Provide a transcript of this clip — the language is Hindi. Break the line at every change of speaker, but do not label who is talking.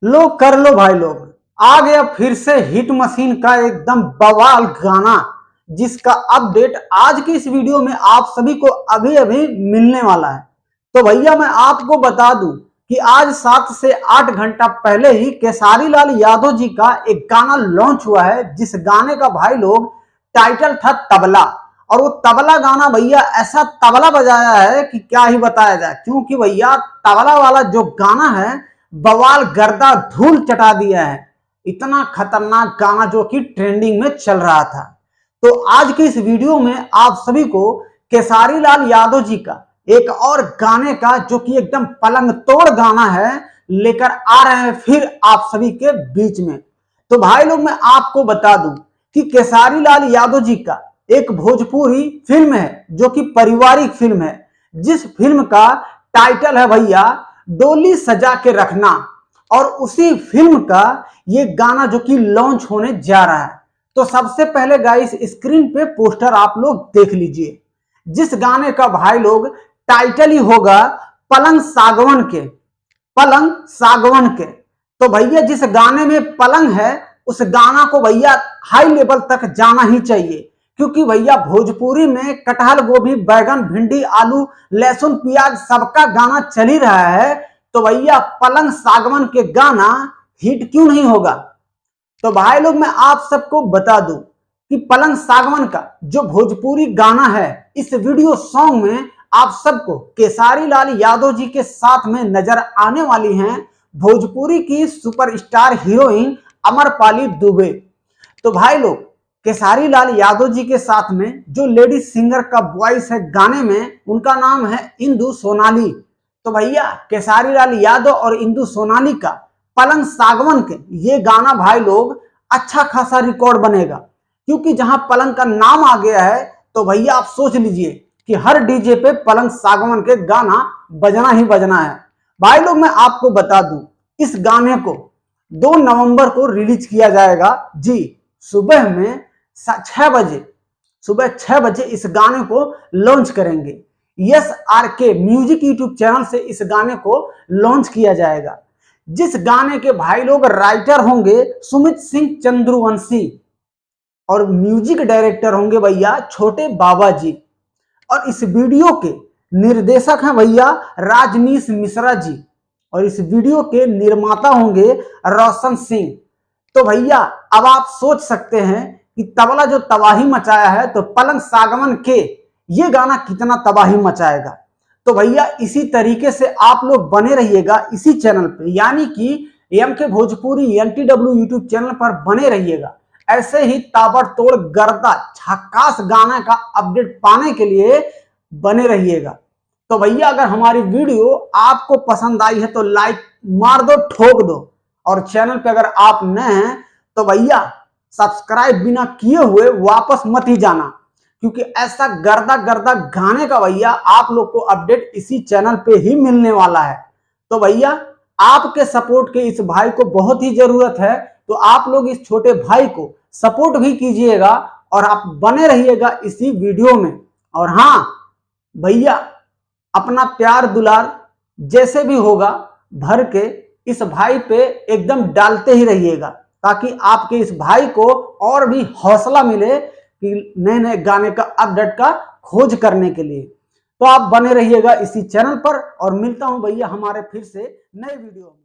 लो कर लो भाई लोग, आ गया फिर से हिट मशीन का एकदम बवाल गाना, जिसका अपडेट आज की इस वीडियो में आप सभी को अभी अभी मिलने वाला है। तो भैया मैं आपको बता दूं कि आज 7 से 8 घंटा पहले ही केसारी लाल यादव जी का एक गाना लॉन्च हुआ है, जिस गाने का भाई लोग टाइटल था तबला। और वो तबला गाना भैया ऐसा तबला बजाया है कि क्या ही बताया जाए, क्योंकि भैया तबला वाला जो गाना है बवाल गर्दा धूल चटा दिया है। इतना खतरनाक गाना जो कि ट्रेंडिंग में चल रहा था। तो आज की इस वीडियो में आप सभी को केसारी लाल यादव जी का एक और गाने का, जो कि एकदम पलंग तोड़ गाना है, लेकर आ रहे हैं फिर आप सभी के बीच में। तो भाई लोग मैं आपको बता दूं कि केसारी लाल यादव जी का एक भोजपुरी फिल्म है, जो कि पारिवारिक फिल्म है, जिस फिल्म का टाइटल है भैया डोली सजा के रखना। और उसी फिल्म का ये गाना जो कि लॉन्च होने जा रहा है। तो सबसे पहले गाइस स्क्रीन पे पोस्टर आप लोग देख लीजिए, जिस गाने का भाई लोग टाइटल ही होगा पलंग सागवन के, पलंग सागवन के। तो भैया जिस गाने में पलंग है उस गाना को भैया हाई लेवल तक जाना ही चाहिए, क्योंकि भैया भोजपुरी में कटहल गोभी बैगन भिंडी आलू लहसुन प्याज सबका गाना चल ही रहा है। तो भैया पलंग सागवन के गाना हिट क्यों नहीं होगा। तो भाई लोग मैं आप सबको बता दूं कि पलंग सागवन का जो भोजपुरी गाना है, इस वीडियो सॉन्ग में आप सबको केसारी लाल यादव जी के साथ में नजर आने वाली हैं भोजपुरी की सुपरस्टार हीरोइन अमरपाली दुबे। तो भाई लोग केसारी लाल यादव जी के साथ में जो लेडी सिंगर का वॉइस है गाने में, उनका नाम है इंदु सोनाली। तो भैया केसारी लाल यादव और इंदु सोनाली का पलंग सागवन के ये गाना भाई लोग अच्छा खासा रिकॉर्ड बनेगा, क्योंकि जहां पलंग का नाम आ गया है तो भैया आप सोच लीजिए कि हर डीजे पे पलंग सागवन के गाना बजना ही बजना है। भाई लोग मैं आपको बता दूं इस गाने को 2 नवंबर को रिलीज किया जाएगा जी, सुबह में 6 बजे, सुबह 6 बजे इस गाने को लॉन्च करेंगे। यस आर के म्यूजिक यूट्यूब चैनल से इस गाने को लॉन्च किया जाएगा, जिस गाने के भाई लोग राइटर होंगे सुमित सिंह चंद्रवंशी और म्यूजिक डायरेक्टर होंगे भैया छोटे बाबा जी। और इस वीडियो के निर्देशक हैं भैया राजनीश मिश्रा जी, और इस वीडियो के निर्माता होंगे रोशन सिंह। तो भैया अब आप सोच सकते हैं कि तबला जो तबाही मचाया है, तो पलंग सागवन के ये गाना कितना तबाही मचाएगा। तो भैया इसी तरीके से आप लोग बने रहिएगा इसी चैनल पे, यानी कि एम के भोजपुरी NTW यूट्यूब चैनल पर बने रहिएगा। ऐसे ही ताबड़तोड़ गर्दा झकास गाना का अपडेट पाने के लिए बने रहिएगा। तो भैया अगर हमारी वीडियो आपको पसंद आई है तो लाइक मार दो, ठोक दो, और चैनल पे अगर आप नए हैं तो भैया सब्सक्राइब बिना किए हुए वापस मत ही जाना, क्योंकि ऐसा गर्दा गर्दा गाने का भैया आप लोग को अपडेट इसी चैनल पे ही मिलने वाला है। तो भैया आपके सपोर्ट के इस भाई को बहुत ही जरूरत है, तो आप लोग इस छोटे भाई को सपोर्ट भी कीजिएगा और आप बने रहिएगा इसी वीडियो में। और हाँ भैया अपना प्यार दुलार जैसे भी होगा भर के इस भाई पे एकदम डालते ही रहिएगा, ताकि आपके इस भाई को और भी हौसला मिले कि नए नए गाने का अपडेट का खोज करने के लिए। तो आप बने रहिएगा इसी चैनल पर, और मिलता हूं भैया हमारे फिर से नए वीडियो में।